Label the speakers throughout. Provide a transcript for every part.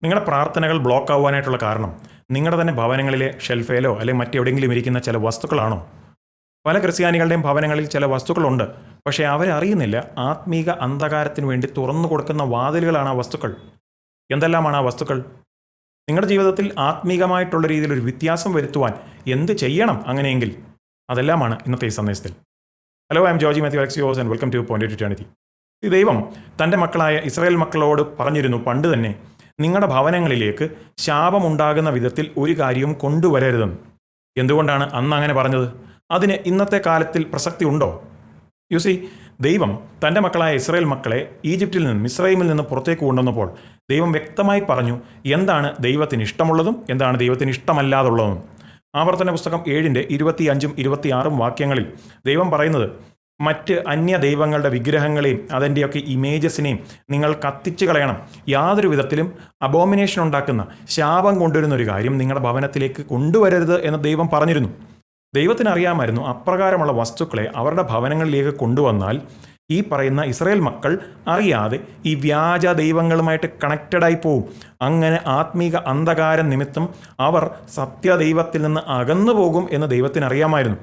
Speaker 1: നിങ്ങളുടെ പ്രാർത്ഥനകൾ ബ്ലോക്ക് ആവാനായിട്ടുള്ള കാരണം നിങ്ങളുടെ തന്നെ ഭവനങ്ങളിലെ ഷെൽഫേലോ അല്ലെങ്കിൽ മറ്റെവിടെയെങ്കിലും ഇരിക്കുന്ന ചില വസ്തുക്കളാണോ? പല ക്രിസ്ത്യാനികളുടെയും ഭവനങ്ങളിൽ ചില വസ്തുക്കളുണ്ട്, പക്ഷേ അവരറിയുന്നില്ല ആത്മീക അന്ധകാരത്തിന് വേണ്ടി തുറന്നു കൊടുക്കുന്ന വാതിലുകളാണ് ആ വസ്തുക്കൾ. എന്തെല്ലാമാണ് ആ വസ്തുക്കൾ? നിങ്ങളുടെ ജീവിതത്തിൽ ആത്മീകമായിട്ടുള്ള രീതിയിൽ ഒരു വ്യത്യാസം വരുത്തുവാൻ എന്ത് ചെയ്യണം? അങ്ങനെയെങ്കിൽ അതെല്ലാമാണ് ഇന്നത്തെ ഈ സന്ദേശത്തിൽ. Hello, I am Georgy Mathew Alexios and welcome to point to eternity. ഈ ദൈവം തൻ്റെ മക്കളായ ഇസ്രായേൽ മക്കളോട് പറഞ്ഞിരുന്നു പണ്ട് തന്നെ, നിങ്ങളുടെ ഭവനങ്ങളിലേക്ക് ശാപമുണ്ടാകുന്ന വിധത്തിൽ ഒരു കാര്യവും കൊണ്ടുവരരുതെന്ന്. എന്തുകൊണ്ടാണ് അന്ന് അങ്ങനെ പറഞ്ഞത്? അതിന് ഇന്നത്തെ കാലത്തിൽ പ്രസക്തി ഉണ്ടോ? യുസി, ദൈവം തൻ്റെ മക്കളായ ഇസ്രായേൽ മക്കളെ ഈജിപ്തിൽ നിന്നും മിസ്രൈമിൽ നിന്ന് പുറത്തേക്ക് കൊണ്ടുവന്നപ്പോൾ ദൈവം വ്യക്തമായി പറഞ്ഞു എന്താണ് ദൈവത്തിന് ഇഷ്ടമുള്ളതും എന്താണ് ദൈവത്തിന് ഇഷ്ടമല്ലാതുള്ളതും. ആവർത്തന പുസ്തകം 7-ന്റെ 25-ഉം 26-ഉം വാക്യങ്ങളിൽ ദൈവം പറയുന്നത്, മറ്റ് അന്യ ദൈവങ്ങളുടെ വിഗ്രഹങ്ങളെയും അതിൻ്റെയൊക്കെ ഇമേജസിനെയും നിങ്ങൾ കത്തിച്ചു കളയണം. യാതൊരു വിധത്തിലും അബോമിനേഷൻ ഉണ്ടാക്കുന്ന ശാപം കൊണ്ടുവരുന്ന ഒരു കാര്യം നിങ്ങളുടെ ഭവനത്തിലേക്ക് കൊണ്ടുവരരുത് എന്ന് ദൈവം പറഞ്ഞിരുന്നു. ദൈവത്തിന് അറിയാമായിരുന്നു അപ്രകാരമുള്ള വസ്തുക്കളെ അവരുടെ ഭവനങ്ങളിലേക്ക് കൊണ്ടുവന്നാൽ ഈ പറയുന്ന ഇസ്രായേൽ മക്കൾ അറിയാതെ ഈ വ്യാജ ദൈവങ്ങളുമായിട്ട് കണക്റ്റഡായി പോവും. അങ്ങനെ ആത്മീക അന്ധകാരം നിമിത്തം അവർ സത്യദൈവത്തിൽ നിന്ന് അകന്നു പോകും എന്ന് ദൈവത്തിന് അറിയാമായിരുന്നു.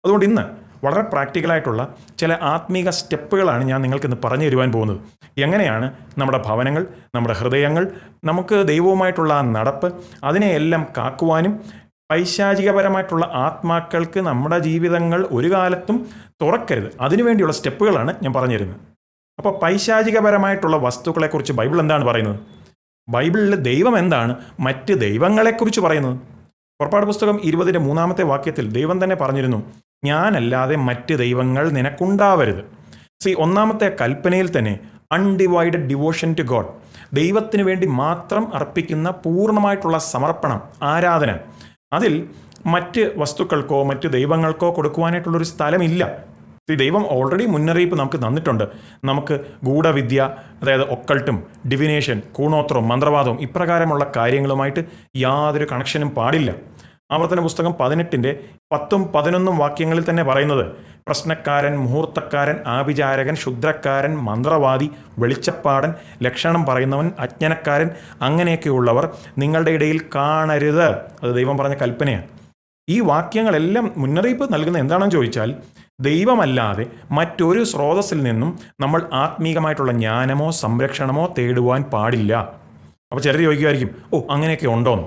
Speaker 1: അതുകൊണ്ട് ഇന്ന് വളരെ പ്രാക്ടിക്കലായിട്ടുള്ള ചില ആത്മീക സ്റ്റെപ്പുകളാണ് ഞാൻ നിങ്ങൾക്കിന്ന് പറഞ്ഞു തരുവാൻ പോകുന്നത്. എങ്ങനെയാണ് നമ്മുടെ ഭവനങ്ങൾ, നമ്മുടെ ഹൃദയങ്ങൾ, നമുക്ക് ദൈവവുമായിട്ടുള്ള ആ നടപ്പ്, അതിനെയെല്ലാം കാക്കുവാനും പൈശാചികപരമായിട്ടുള്ള ആത്മാക്കൾക്ക് നമ്മുടെ ജീവിതങ്ങൾ ഒരു കാലത്തും തുറക്കരുത്, അതിനുവേണ്ടിയുള്ള സ്റ്റെപ്പുകളാണ് ഞാൻ പറഞ്ഞു തരുന്നത്. അപ്പോൾ പൈശാചികപരമായിട്ടുള്ള വസ്തുക്കളെക്കുറിച്ച് ബൈബിൾ എന്താണ് പറയുന്നത്? ബൈബിളിൽ ദൈവം എന്താണ് മറ്റ് ദൈവങ്ങളെക്കുറിച്ച് പറയുന്നത്? പുറപ്പാട് പുസ്തകം 20-ന്റെ 3-ാമത്തെ വാക്യത്തിൽ ദൈവം തന്നെ പറഞ്ഞിരുന്നു, ഞാനല്ലാതെ മറ്റ് ദൈവങ്ങൾ നിനക്കുണ്ടാവരുത്. ഒന്നാമത്തെ കൽപ്പനയിൽ തന്നെ അൺഡിവൈഡഡ് ഡിവോഷൻ ടു ഗോഡ്, ദൈവത്തിന് വേണ്ടി മാത്രം അർപ്പിക്കുന്ന പൂർണ്ണമായിട്ടുള്ള സമർപ്പണം, ആരാധന, അതിൽ മറ്റ് വസ്തുക്കൾക്കോ മറ്റ് ദൈവങ്ങൾക്കോ കൊടുക്കുവാനായിട്ടുള്ളൊരു സ്ഥലമില്ല. ദൈവം ഓൾറെഡി മുന്നറിയിപ്പ് നമുക്ക് തന്നിട്ടുണ്ട്. നമുക്ക് ഗൂഢവിദ്യ, അതായത് ഒക്കൾട്ടും ഡിവിനേഷൻ, കൂണോത്രം, മന്ത്രവാദവും ഇപ്രകാരമുള്ള കാര്യങ്ങളുമായിട്ട് യാതൊരു കണക്ഷനും പാടില്ല. ആവർത്തന പുസ്തകം 18-ന്റെ 10-ഉം 11-ഉം വാക്യങ്ങളിൽ തന്നെ പറയുന്നത്, പ്രശ്നക്കാരൻ, മുഹൂർത്തക്കാരൻ, ആഭിചാരകൻ, ക്ഷുദ്രക്കാരൻ, മന്ത്രവാദി, വെളിച്ചപ്പാടൻ, ലക്ഷണം പറയുന്നവൻ, അജ്ഞനക്കാരൻ, അങ്ങനെയൊക്കെയുള്ളവർ നിങ്ങളുടെ ഇടയിൽ കാണരുത്. അത് ദൈവം പറഞ്ഞ കൽപ്പനയാണ്. ഈ വാക്യങ്ങളെല്ലാം മുന്നറിയിപ്പ് നൽകുന്ന എന്താണെന്ന് ചോദിച്ചാൽ, ദൈവമല്ലാതെ മറ്റൊരു സ്രോതസ്സിൽ നിന്നും നമ്മൾ ആത്മീകമായിട്ടുള്ള ജ്ഞാനമോ സംരക്ഷണമോ തേടുവാൻ പാടില്ല. അപ്പോൾ ചിലർ ചോദിക്കുമായിരിക്കും, അങ്ങനെയൊക്കെ ഉണ്ടോന്ന്.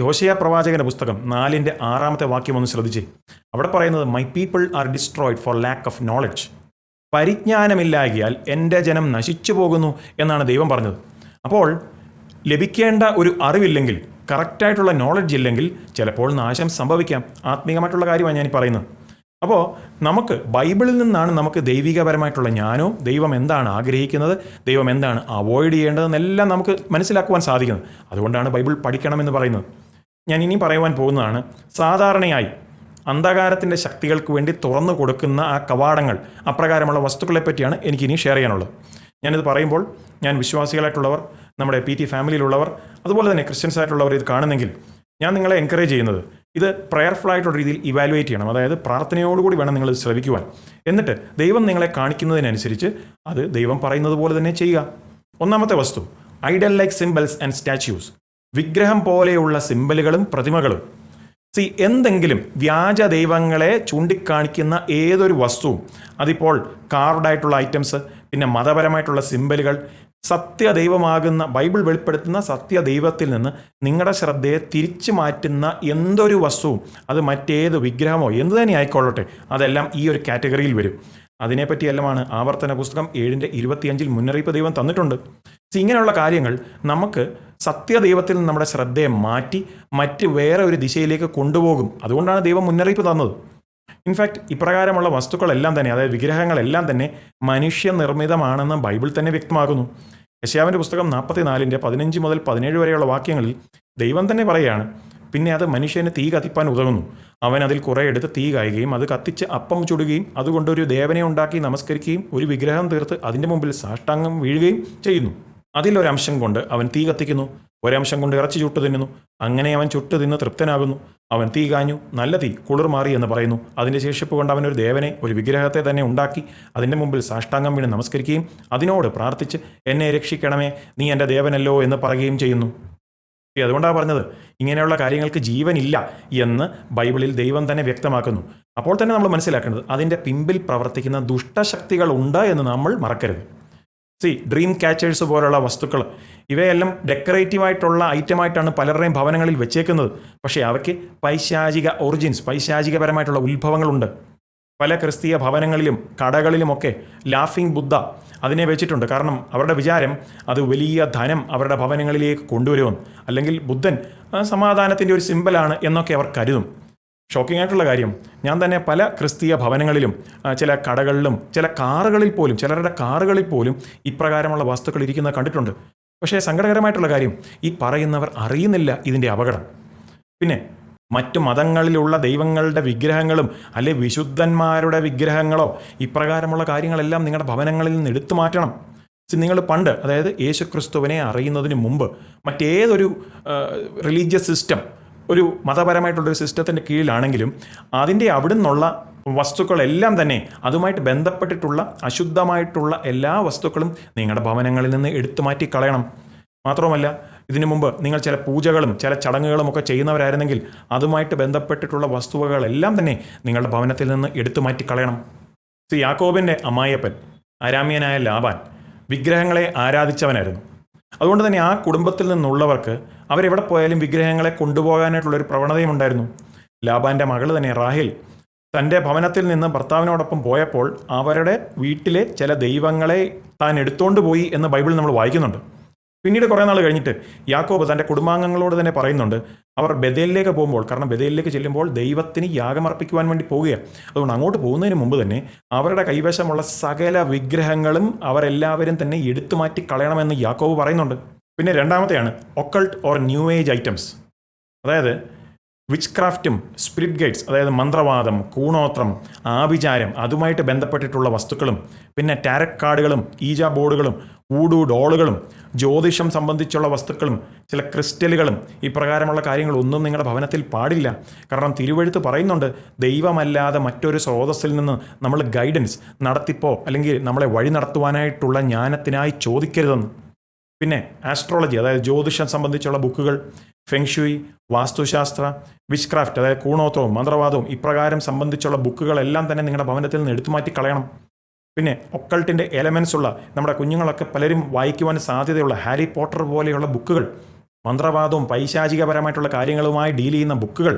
Speaker 1: ഹോശേയ പ്രവാചകന്റെ പുസ്തകം 4-ന്റെ 6-ാമത്തെ വാക്യം ഒന്ന് ശ്രദ്ധിച്ചേ. അവിടെ പറയുന്നത്, my people are destroyed for lack of knowledge. പരിജ്ഞാനമില്ലാകിയാൽ എൻ്റെ ജനം നശിച്ചു പോകുന്നു എന്നാണ് ദൈവം പറഞ്ഞത്. അപ്പോൾ ലഭിക്കേണ്ട ഒരു അറിവില്ലെങ്കിൽ, കറക്റ്റായിട്ടുള്ള നോളജ് ഇല്ലെങ്കിൽ ചിലപ്പോൾ നാശം സംഭവിക്കാം. ആത്മീകമായിട്ടുള്ള കാര്യമാണ് ഞാൻ പറയുന്നത്. അപ്പോൾ നമുക്ക് ബൈബിളിൽ നിന്നാണ് നമുക്ക് ദൈവികപരമായിട്ടുള്ള ജ്ഞാനവും ദൈവം എന്താണ് ആഗ്രഹിക്കുന്നത്, ദൈവം എന്താണ് അവോയ്ഡ് ചെയ്യേണ്ടതെന്നെല്ലാം നമുക്ക് മനസ്സിലാക്കുവാൻ സാധിക്കുന്നത്. അതുകൊണ്ടാണ് ബൈബിൾ പഠിക്കണമെന്ന് പറയുന്നത്. ഞാൻ ഇനി പറയുവാൻ പോകുന്നതാണ്, സാധാരണയായി അന്ധകാരത്തിൻ്റെ ശക്തികൾക്ക് വേണ്ടി തുറന്നു കൊടുക്കുന്ന ആ കവാടങ്ങൾ, അപ്രകാരമുള്ള വസ്തുക്കളെ പറ്റിയാണ് എനിക്കിനി ഷെയർ ചെയ്യാനുള്ളത്. ഞാനിത് പറയുമ്പോൾ ഞാൻ വിശ്വാസികളായിട്ടുള്ളവർ, നമ്മുടെ PT ഫാമിലിയിലുള്ളവർ, അതുപോലെ തന്നെ ക്രിസ്ത്യൻസ് ആയിട്ടുള്ളവർ ഇത് കാണുന്നെങ്കിൽ ഞാൻ നിങ്ങളെ എൻകറേജ് ചെയ്യുന്നത്, ഇത് പ്രയർഫുൾ ആയിട്ടുള്ള രീതിയിൽ ഇവാലുവേറ്റ് ചെയ്യണം. അതായത് പ്രാർത്ഥനയോടുകൂടി വേണം നിങ്ങൾ ശ്രവിക്കുവാൻ. എന്നിട്ട് ദൈവം നിങ്ങളെ കാണിക്കുന്നതിനനുസരിച്ച് അത് ദൈവം പറയുന്നത് പോലെ തന്നെ ചെയ്യുക. ഒന്നാമത്തെ വസ്തു, idol like symbols and statues, വിഗ്രഹം പോലെയുള്ള സിംബലുകളും പ്രതിമകളും. എന്തെങ്കിലും വ്യാജ ദൈവങ്ങളെ ചൂണ്ടിക്കാണിക്കുന്ന ഏതൊരു വസ്തുവും, അതിപ്പോൾ കാർഡായിട്ടുള്ള ഐറ്റംസ്, പിന്നെ മതപരമായിട്ടുള്ള സിംബലുകൾ, സത്യദൈവമാകുന്ന ബൈബിൾ വെളിപ്പെടുത്തുന്ന സത്യദൈവത്തിൽ നിന്ന് നിങ്ങളുടെ ശ്രദ്ധയെ തിരിച്ചു മാറ്റുന്ന എന്തൊരു വസ്തുവും, അത് മറ്റേത് വിഗ്രഹമോ എന്ത് തന്നെ ആയിക്കൊള്ളട്ടെ, അതെല്ലാം ഈ ഒരു കാറ്റഗറിയിൽ വരും. അതിനെപ്പറ്റിയെല്ലാമാണ് ആവർത്തന പുസ്തകം 7-ന്റെ 25-ൽ മുന്നറിയിപ്പ് ദൈവം തന്നിട്ടുണ്ട്. ഇങ്ങനെയുള്ള കാര്യങ്ങൾ നമുക്ക് സത്യദൈവത്തിൽ നിന്ന് നമ്മുടെ ശ്രദ്ധയെ മാറ്റി മറ്റ് വേറെ ഒരു ദിശയിലേക്ക് കൊണ്ടുപോകും. അതുകൊണ്ടാണ് ദൈവം മുന്നറിയിപ്പ് തന്നത്. ഇൻഫാക്റ്റ് ഇപ്രകാരമുള്ള വസ്തുക്കളെല്ലാം തന്നെ, അതായത് വിഗ്രഹങ്ങളെല്ലാം തന്നെ മനുഷ്യനിർമ്മിതമാണെന്ന് ബൈബിൾ തന്നെ വ്യക്തമാക്കുന്നു. യെശയ്യാവിൻ്റെ പുസ്തകം 44-ന്റെ 15 മുതൽ 17 വരെയുള്ള വാക്യങ്ങളിൽ ദൈവം തന്നെ പറയുകയാണ്, പിന്നെ അത് മനുഷ്യന് തീ കത്തിപ്പാൻ ഉതകുന്നു. അവൻ അതിൽ കുറെ എടുത്ത് തീ കായുകയും അത് കത്തിച്ച് അപ്പം ചുടുകയും അതുകൊണ്ടൊരു ദേവനെ ഉണ്ടാക്കി നമസ്കരിക്കുകയും ഒരു വിഗ്രഹം തീർത്ത് അതിൻ്റെ മുമ്പിൽ സാഷ്ടാംഗം വീഴുകയും ചെയ്യുന്നു. അതിലൊരംശം കൊണ്ട് അവൻ തീ കത്തിക്കുന്നു, ഒരംശം കൊണ്ട് ഇറച്ചി ചുട്ടു തിന്നുന്നു. അങ്ങനെ അവൻ ചുട്ടു തിന്ന് തൃപ്തനാകുന്നു. അവൻ തീ കാഞ്ഞു, നല്ല തീ കുളിർ മാറി എന്ന് പറയുന്നു. അതിൻ്റെ ശേഷിപ്പ് കൊണ്ട് അവനൊരു ദേവനെ, ഒരു വിഗ്രഹത്തെ തന്നെ ഉണ്ടാക്കി അതിൻ്റെ മുമ്പിൽ സാഷ്ടാംഗം വീണ് നമസ്കരിക്കുകയും അതിനോട് പ്രാർത്ഥിച്ച് എന്നെ രക്ഷിക്കണമേ, നീ എൻ്റെ ദേവനല്ലോ എന്ന് പറയുകയും ചെയ്യുന്നു. അതുകൊണ്ടാണ് പറഞ്ഞത് ഇങ്ങനെയുള്ള കാര്യങ്ങൾക്ക് ജീവനില്ല എന്ന് ബൈബിളിൽ ദൈവം തന്നെ വ്യക്തമാക്കുന്നു. അപ്പോൾ തന്നെ നമ്മൾ മനസ്സിലാക്കേണ്ടത് അതിൻ്റെ പിമ്പിൽ പ്രവർത്തിക്കുന്ന ദുഷ്ടശക്തികൾ ഉണ്ട് എന്ന് നമ്മൾ മറക്കരുത്. ഡ്രീം ക്യാച്ചേഴ്സ് പോലുള്ള വസ്തുക്കൾ ഇവയെല്ലാം ഡെക്കറേറ്റീവായിട്ടുള്ള ഐറ്റമായിട്ടാണ് പലരുടെയും ഭവനങ്ങളിൽ വെച്ചേക്കുന്നത്. പക്ഷേ അവയ്ക്ക് പൈശാചിക ഒറിജിൻസ്, പൈശാചികപരമായിട്ടുള്ള ഉത്ഭവങ്ങളുണ്ട്. പല ക്രിസ്തീയ ഭവനങ്ങളിലും കടകളിലുമൊക്കെ ലാഫിംഗ് ബുദ്ധ അതിനെ വെച്ചിട്ടുണ്ട്. കാരണം അവരുടെ വിചാരം അത് വലിയ ധനം അവരുടെ ഭവനങ്ങളിലേക്ക് കൊണ്ടുവരുമെന്ന്, അല്ലെങ്കിൽ ബുദ്ധൻ സമാധാനത്തിൻ്റെ ഒരു സിമ്പലാണ് എന്നൊക്കെ അവർ കരുതും. ഷോക്കിംഗ് ആയിട്ടുള്ള കാര്യം, ഞാൻ തന്നെ പല ക്രിസ്തീയ ഭവനങ്ങളിലും ചില കടകളിലും ചില കാറുകളിൽ പോലും, ചിലരുടെ കാറുകളിൽ പോലും ഇപ്രകാരമുള്ള വസ്തുക്കൾ ഇരിക്കുന്നത് കണ്ടിട്ടുണ്ട്. പക്ഷേ സങ്കടകരമായിട്ടുള്ള കാര്യം, ഈ പറയുന്നവർ അറിയുന്നില്ല ഇതിൻ്റെ അപകടം. പിന്നെ മറ്റു മതങ്ങളിലുള്ള ദൈവങ്ങളുടെ വിഗ്രഹങ്ങളും അല്ലെ വിശുദ്ധന്മാരുടെ വിഗ്രഹങ്ങളോ ഇപ്രകാരമുള്ള കാര്യങ്ങളെല്ലാം നിങ്ങളുടെ ഭവനങ്ങളിൽ നിന്ന് എടുത്തു മാറ്റണം. നിങ്ങൾ പണ്ട്, അതായത് യേശുക്രിസ്തുവിനെ അറിയുന്നതിന് മുമ്പ് മറ്റേതൊരു റിലീജിയസ് സിസ്റ്റം, ഒരു മതപരമായിട്ടുള്ളൊരു സിസ്റ്റത്തിൻ്റെ കീഴിലാണെങ്കിലും അതിൻ്റെ അവിടെ നിന്നുള്ള വസ്തുക്കളെല്ലാം തന്നെ അതുമായിട്ട് ബന്ധപ്പെട്ടിട്ടുള്ള അശുദ്ധമായിട്ടുള്ള എല്ലാ വസ്തുക്കളും നിങ്ങളുടെ ഭവനങ്ങളിൽ നിന്ന് എടുത്തു മാറ്റി കളയണം. മാത്രവുമല്ല, ഇതിനു മുമ്പ് നിങ്ങൾ ചില പൂജകളും ചില ചടങ്ങുകളും ഒക്കെ ചെയ്യുന്നവരായിരുന്നെങ്കിൽ അതുമായിട്ട് ബന്ധപ്പെട്ടിട്ടുള്ള വസ്തുവകളെല്ലാം തന്നെ നിങ്ങളുടെ ഭവനത്തിൽ നിന്ന് എടുത്തു മാറ്റി കളയണം. യാക്കോബിൻ്റെ അമ്മായിയപ്പൻ അരാമ്യനായ ലാബാൻ വിഗ്രഹങ്ങളെ ആരാധിച്ചവനായിരുന്നു. അതുകൊണ്ട് തന്നെ ആ കുടുംബത്തിൽ നിന്നുള്ളവർക്ക് അവരെവിടെ പോയാലും വിഗ്രഹങ്ങളെ കൊണ്ടുപോകാനായിട്ടുള്ളൊരു പ്രവണതയും ഉണ്ടായിരുന്നു. ലാബാൻ്റെ മകൾ തന്നെ റാഹേൽ തൻ്റെ ഭവനത്തിൽ നിന്ന് ഭർത്താവിനോടൊപ്പം പോയപ്പോൾ അവരുടെ വീട്ടിലെ ചില ദൈവങ്ങളെ താൻ എടുത്തുകൊണ്ട് പോയി എന്ന് ബൈബിളിൽ നമ്മൾ വായിക്കുന്നുണ്ട്. പിന്നീട് കുറേ നാൾ കഴിഞ്ഞിട്ട് യാക്കോബ് തൻ്റെ കുടുംബാംഗങ്ങളോട് തന്നെ പറയുന്നുണ്ട്, അവർ ബഥേലിലേക്ക് പോകുമ്പോൾ, കാരണം ബഥേലിലേക്ക് ചെല്ലുമ്പോൾ ദൈവത്തിന് യാഗമർപ്പിക്കുവാൻ വേണ്ടി പോവുകയാണ്. അതുകൊണ്ട് അങ്ങോട്ട് പോകുന്നതിന് മുമ്പ് തന്നെ അവരുടെ കൈവശമുള്ള സകല വിഗ്രഹങ്ങളും അവരെല്ലാവരും തന്നെ എടുത്തു മാറ്റി കളയണമെന്ന് യാക്കോബ് പറയുന്നുണ്ട്. പിന്നെ രണ്ടാമത്തെയാണ് occult or new age items, അതായത് വിച്ച് ക്രാഫ്റ്റും സ്പിരിറ്റ് ഗൈഡ്സ്, അതായത് മന്ത്രവാദം, കൂണോത്രം, ആഭിചാരം, അതുമായിട്ട് ബന്ധപ്പെട്ടിട്ടുള്ള വസ്തുക്കളും, പിന്നെ ടാരറ്റ് കാർഡുകളും ഈജ ബോർഡുകളും ഊഡു ഡോളുകളും ജ്യോതിഷം സംബന്ധിച്ചുള്ള വസ്തുക്കളും ചില ക്രിസ്റ്റലുകളും ഇപ്രകാരമുള്ള കാര്യങ്ങളൊന്നും നിങ്ങളുടെ ഭവനത്തിൽ പാടില്ല. കാരണം തിരുവെഴുത്ത് പറയുന്നുണ്ട്, ദൈവമല്ലാതെ മറ്റൊരു സ്രോതസ്സിൽ നിന്ന് നമ്മൾ ഗൈഡൻസ്, നടത്തിപ്പോ അല്ലെങ്കിൽ നമ്മളെ വഴി നടത്തുവാനായിട്ടുള്ള ജ്ഞാനത്തിനായി ചോദിക്കരുതെന്ന്. പിന്നെ ആസ്ട്രോളജി, അതായത് ജ്യോതിഷം സംബന്ധിച്ചുള്ള ബുക്കുകൾ, ഫെങ്ഷുയി, വാസ്തുശാസ്ത്ര, വിച്ച് ക്രാഫ്റ്റ്, അതായത് കൂണോത്രവും മന്ത്രവാദവും ഇപ്രകാരം സംബന്ധിച്ചുള്ള ബുക്കുകളെല്ലാം തന്നെ നിങ്ങളുടെ ഭവനത്തിൽ നിന്ന് എടുത്തു മാറ്റി കളയണം. പിന്നെ ഒക്കൾട്ടിൻ്റെ എലമെൻസ് ഉള്ള, നമ്മുടെ കുഞ്ഞുങ്ങളൊക്കെ പലരും വായിക്കുവാൻ സാധ്യതയുള്ള ഹാരി പോട്ടർ പോലെയുള്ള ബുക്കുകൾ, മന്ത്രവാദവും പൈശാചികപരമായിട്ടുള്ള കാര്യങ്ങളുമായി ഡീൽ ചെയ്യുന്ന ബുക്കുകൾ,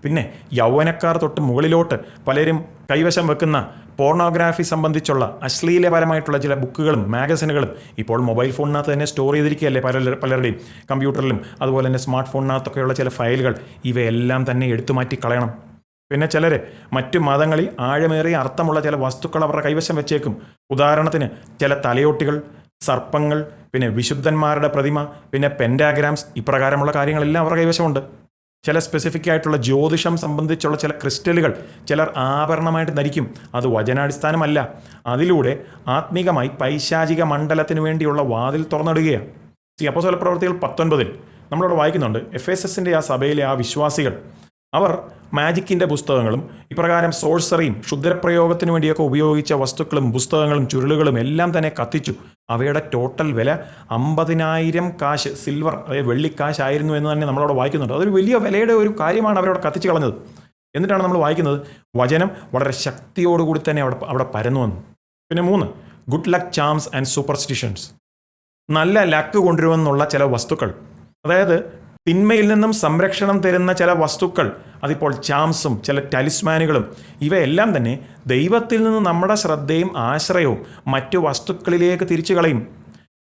Speaker 1: പിന്നെ യൗവനക്കാർ തൊട്ട് മുകളിലോട്ട് പലരും കൈവശം വെക്കുന്ന പോർണോഗ്രാഫി സംബന്ധിച്ചുള്ള അശ്ലീലപരമായിട്ടുള്ള ചില ബുക്കുകളും മാഗസിനുകളും ഇപ്പോൾ മൊബൈൽ ഫോണിനകത്ത് തന്നെ സ്റ്റോർ ചെയ്തിരിക്കുകയല്ലേ പലരുടെയും കമ്പ്യൂട്ടറിലും, അതുപോലെ തന്നെ സ്മാർട്ട് ഫോണിനകത്തൊക്കെയുള്ള ചില ഫയലുകൾ, ഇവയെല്ലാം തന്നെ എടുത്തു മാറ്റി കളയണം. പിന്നെ ചിലർ മറ്റു മതങ്ങളിൽ ആഴമേറിയ അർത്ഥമുള്ള ചില വസ്തുക്കൾ അവരുടെ കൈവശം വെച്ചേക്കും. ഉദാഹരണത്തിന് ചില തലയോട്ടികൾ, സർപ്പങ്ങൾ, പിന്നെ വിശുദ്ധന്മാരുടെ പ്രതിമ, പിന്നെ പെൻഡാഗ്രാംസ്, ഇപ്രകാരമുള്ള കാര്യങ്ങളെല്ലാം അവരുടെ കൈവശമുണ്ട്. ചില സ്പെസിഫിക് ആയിട്ടുള്ള ജ്യോതിഷം സംബന്ധിച്ചുള്ള ചില ക്രിസ്റ്റലുകൾ ചിലർ ആഭരണമായിട്ട് ധരിക്കും. അത് വചനാടിസ്ഥാനമല്ല, അതിലൂടെ ആത്മീകമായി പൈശാചിക മണ്ഡലത്തിന് വേണ്ടിയുള്ള വാതിൽ തുറന്നിടുകയാണ്. അപ്പോസ്തല പ്രവൃത്തികൾ 19 നമ്മളവിടെ വായിക്കുന്നുണ്ട്, എഫേസസിൻ്റെ ആ സഭയിലെ ആ വിശ്വാസികൾ അവർ മാജിക്കിൻ്റെ പുസ്തകങ്ങളും ഇപ്രകാരം സോഴ്സറിയും ക്ഷുദ്രപ്രയോഗത്തിന് വേണ്ടിയൊക്കെ ഉപയോഗിച്ച വസ്തുക്കളും പുസ്തകങ്ങളും ചുരുളുകളും എല്ലാം തന്നെ കത്തിച്ചു. അവയുടെ ടോട്ടൽ വില 50,000 കാശ്, സിൽവർ, അതായത് വെള്ളിക്കാശ് ആയിരുന്നു എന്ന് തന്നെ നമ്മളവിടെ വായിക്കുന്നുണ്ട്. അതൊരു വലിയ വിലയുടെ ഒരു കാര്യമാണ് അവരവിടെ കത്തിച്ചു കളഞ്ഞത്. എന്നിട്ടാണ് നമ്മൾ വായിക്കുന്നത്, വചനം വളരെ ശക്തിയോടുകൂടി തന്നെ അവിടെ പരന്നു വന്നു. പിന്നെ 3, good luck charms and superstitions, നല്ല ലക്ക് കൊണ്ടുവരുമെന്നുള്ള ചില വസ്തുക്കൾ, അതായത് തിന്മയിൽ നിന്നും സംരക്ഷണം തരുന്ന ചില വസ്തുക്കൾ, അതിപ്പോൾ ചാംസും ചില ടാലിസ്മാനുകളും, ഇവയെല്ലാം തന്നെ ദൈവത്തിൽ നിന്ന് നമ്മുടെ ശ്രദ്ധയും ആശ്രയവും മറ്റു വസ്തുക്കളിലേക്ക് തിരിച്ചു കളയും.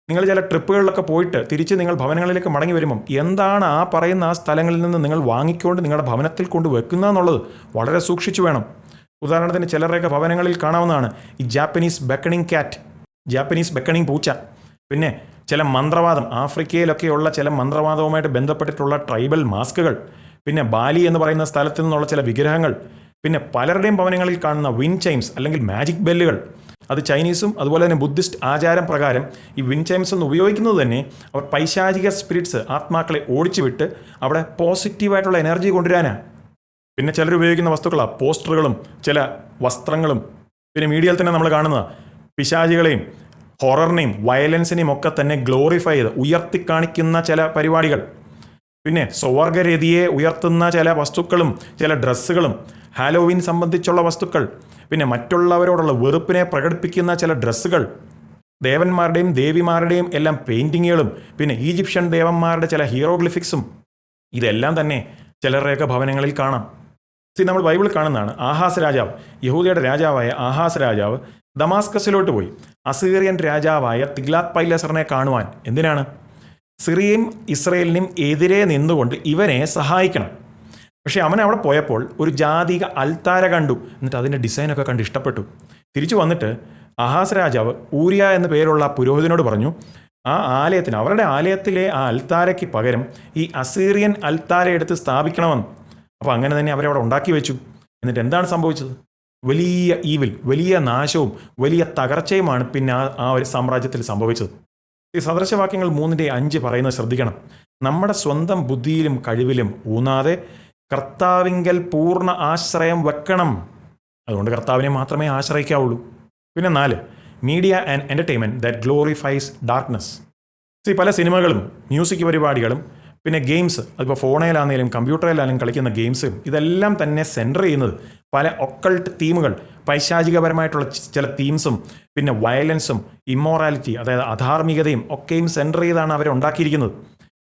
Speaker 1: നിങ്ങൾ ചില ട്രിപ്പുകളിലൊക്കെ പോയിട്ട് തിരിച്ച് നിങ്ങൾ ഭവനങ്ങളിലേക്ക് മടങ്ങി വരുമ്പം എന്താണ് ആ പറയുന്ന ആ സ്ഥലങ്ങളിൽ നിന്ന് നിങ്ങൾ വാങ്ങിക്കൊണ്ട് നിങ്ങളുടെ ഭവനത്തിൽ കൊണ്ട് വെക്കുക എന്നുള്ളത് വളരെ സൂക്ഷിച്ചു വേണം. ഉദാഹരണത്തിന് ചിലരുടെയൊക്കെ ഭവനങ്ങളിൽ കാണാവുന്നതാണ് ഈ Japanese beckoning cat, Japanese beckoning പൂച്ച. പിന്നെ ചില മന്ത്രവാദം, ആഫ്രിക്കയിലൊക്കെയുള്ള ചില മന്ത്രവാദവുമായിട്ട് ബന്ധപ്പെട്ടിട്ടുള്ള ട്രൈബൽ മാസ്കുകൾ, പിന്നെ ബാലി എന്ന് പറയുന്ന സ്ഥലത്തു നിന്നുള്ള ചില വിഗ്രഹങ്ങൾ, പിന്നെ പലരുടെയും ഭവനങ്ങളിൽ കാണുന്ന വിൻഡ് ചൈംസ് അല്ലെങ്കിൽ മാജിക് ബെല്ലുകൾ. അത് ചൈനീസും അതുപോലെ തന്നെ ബുദ്ധിസ്റ്റ് ആചാരം പ്രകാരം ഈ വിൻഡ് ചൈംസ് എന്ന് ഉപയോഗിക്കുന്നത് തന്നെ അവർ പൈശാചിക സ്പിരിറ്റ്സ്, ആത്മാക്കളെ ഓടിച്ചു വിട്ട് അവിടെ പോസിറ്റീവായിട്ടുള്ള എനർജി കൊണ്ടുവരാനാണ്. പിന്നെ ചിലർ ഉപയോഗിക്കുന്ന വസ്തുക്കളാണ് പോസ്റ്ററുകളും ചില വസ്ത്രങ്ങളും. പിന്നെ മീഡിയയിൽ തന്നെ നമ്മൾ കാണുന്ന പിശാചികളെയും ഹൊററിനെയും വയലൻസിനെയും ഒക്കെ തന്നെ ഗ്ലോറിഫൈ ചെയ്ത് ഉയർത്തിക്കാണിക്കുന്ന ചില പരിപാടികൾ. പിന്നെ സ്വർഗരതിയെ ഉയർത്തുന്ന ചില വസ്തുക്കളും ചില ഡ്രസ്സുകളും, ഹാലോവിൻ സംബന്ധിച്ചുള്ള വസ്തുക്കൾ, പിന്നെ മറ്റുള്ളവരോടുള്ള വെറുപ്പിനെ പ്രകടിപ്പിക്കുന്ന ചില ഡ്രസ്സുകൾ, ദേവന്മാരുടെയും ദേവിമാരുടെയും എല്ലാം പെയിൻറ്റിങ്ങുകളും, പിന്നെ ഈജിപ്ഷ്യൻ ദേവന്മാരുടെ ചില ഹീറോഗ്ലിഫിക്സും, ഇതെല്ലാം തന്നെ ചിലരുടെയൊക്കെ ഭവനങ്ങളിൽ കാണാം. നമ്മൾ ബൈബിളിൽ കാണുന്നതാണ്. ആഹാസ് രാജാവ്, യഹൂദയുടെ രാജാവായ ആഹാസ് രാജാവ് ദമാസ്കസിലോട്ട് പോയി അസീറിയൻ രാജാവായ തിഗ്ലാത്ത് പൈലസറിനെ കാണുവാൻ. എന്തിനാണ്? സിറിയയും ഇസ്രയേലിനും എതിരെ നിന്നുകൊണ്ട് ഇവനെ സഹായിക്കണം. പക്ഷേ അവൻ അവിടെ പോയപ്പോൾ ഒരു ജാതിക അൽത്താര കണ്ടു. എന്നിട്ട് അതിൻ്റെ ഡിസൈനൊക്കെ കണ്ട് ഇഷ്ടപ്പെട്ടു. തിരിച്ചു വന്നിട്ട് ആഹാസ് രാജാവ് ഊരിയ എന്ന പേരുള്ള പുരോഹിതനോട് പറഞ്ഞു, ആ ആലയത്തിന്, അവരുടെ ആലയത്തിലെ ആ അൽത്താരയ്ക്ക് പകരം ഈ അസീറിയൻ അൽത്താര എടുത്ത് സ്ഥാപിക്കണമെന്ന്. അപ്പോൾ അങ്ങനെ തന്നെ അവരവിടെ ഉണ്ടാക്കി വെച്ചു. എന്നിട്ട് എന്താണ് സംഭവിച്ചത്? വലിയ ഈവിൽ, വലിയ നാശവും വലിയ തകർച്ചയുമാണ് പിന്നെ ആ ഒരു സാമ്രാജ്യത്തിൽ സംഭവിച്ചത്. ഈ സദൃശവാക്യങ്ങൾ 3:5 പറയുന്നത് ശ്രദ്ധിക്കണം. നമ്മുടെ സ്വന്തം ബുദ്ധിയിലും കഴിവിലും ഊന്നാതെ കർത്താവിങ്കൽ പൂർണ്ണ ആശ്രയം വെക്കണം. അതുകൊണ്ട് കർത്താവിനെ മാത്രമേ ആശ്രയിക്കാവുള്ളൂ. പിന്നെ 4, media and entertainment that glorifies darkness. പല സിനിമകളും മ്യൂസിക് പരിപാടികളും പിന്നെ ഗെയിംസ്, അതിപ്പോൾ ഫോണിലാണെങ്കിലും കമ്പ്യൂട്ടറിലാണെങ്കിലും കളിക്കുന്ന ഗെയിംസും ഇതെല്ലാം തന്നെ സെൻറ്റർ ചെയ്യുന്നത് പല ഒക്കൾട്ട് തീമുകൾ, പൈശാചികപരമായിട്ടുള്ള ചില തീംസും പിന്നെ വയലൻസും ഇമ്മോറാലിറ്റി, അതായത് അധാർമികതയും ഒക്കെയും സെൻറ്റർ ചെയ്താണ് അവരുണ്ടാക്കിയിരിക്കുന്നത്.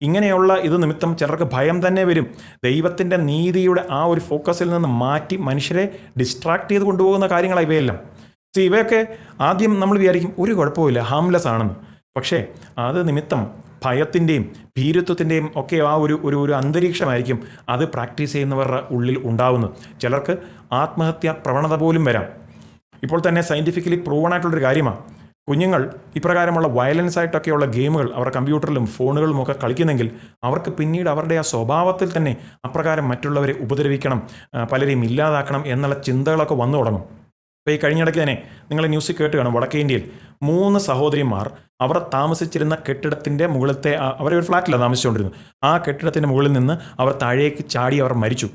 Speaker 1: ഇങ്ങനെയുള്ള ഇത് നിമിത്തം ചിലർക്ക് ഭയം തന്നെ വരും. ദൈവത്തിൻ്റെ നീതിയുടെ ആ ഒരു ഫോക്കസിൽ നിന്ന് മാറ്റി മനുഷ്യരെ ഡിസ്ട്രാക്ട് ചെയ്ത് കൊണ്ടുപോകുന്ന കാര്യങ്ങളാണ് ഇവയെല്ലാം. ഇവയൊക്കെ ആദ്യം നമ്മൾ വിചാരിക്കും ഒരു കുഴപ്പമില്ല, ഹാംലെസ് ആണെന്ന്. പക്ഷേ അത് നിമിത്തം ഭയത്തിൻ്റെയും ഭീരുത്വത്തിൻ്റെയും ഒക്കെ ആ ഒരു അന്തരീക്ഷമായിരിക്കും അത് പ്രാക്ടീസ് ചെയ്യുന്നവരുടെ ഉള്ളിൽ ഉണ്ടാവുന്നത്. ചിലർക്ക് ആത്മഹത്യാ പ്രവണത പോലും വരാം. ഇപ്പോൾ തന്നെ സയൻറ്റിഫിക്കലി പ്രൂവൺ ആയിട്ടുള്ളൊരു കാര്യമാണ്. കുഞ്ഞുങ്ങൾ ഇപ്രകാരമുള്ള വയലൻസ് ആയിട്ടൊക്കെയുള്ള ഗെയിമുകൾ അവർ കമ്പ്യൂട്ടറിലും ഫോണുകളിലും ഒക്കെ കളിക്കുന്നെങ്കിൽ അവർക്ക് പിന്നീട് അവരുടെ ആ സ്വഭാവത്തിൽ തന്നെ അപ്രകാരം മറ്റുള്ളവരെ ഉപദ്രവിക്കണം, പലരെയും ഇല്ലാതാക്കണം എന്നുള്ള ചിന്തകളൊക്കെ വന്നു തുടങ്ങും. അപ്പോൾ ഈ കഴിഞ്ഞിടയ്ക്ക് തന്നെ നിങ്ങൾ ന്യൂസിൽ കേട്ട് കാണും, വടക്കേ ഇന്ത്യയിൽ 3 സഹോദരിമാർ അവർ താമസിച്ചിരുന്ന കെട്ടിടത്തിൻ്റെ മുകളിലത്തെ, അവരെ ഒരു ഫ്ലാറ്റിലാണ് താമസിച്ചുകൊണ്ടിരുന്നത്, ആ കെട്ടിടത്തിൻ്റെ മുകളിൽ നിന്ന് അവർ താഴേക്ക് ചാടി അവർ മരിച്ചു.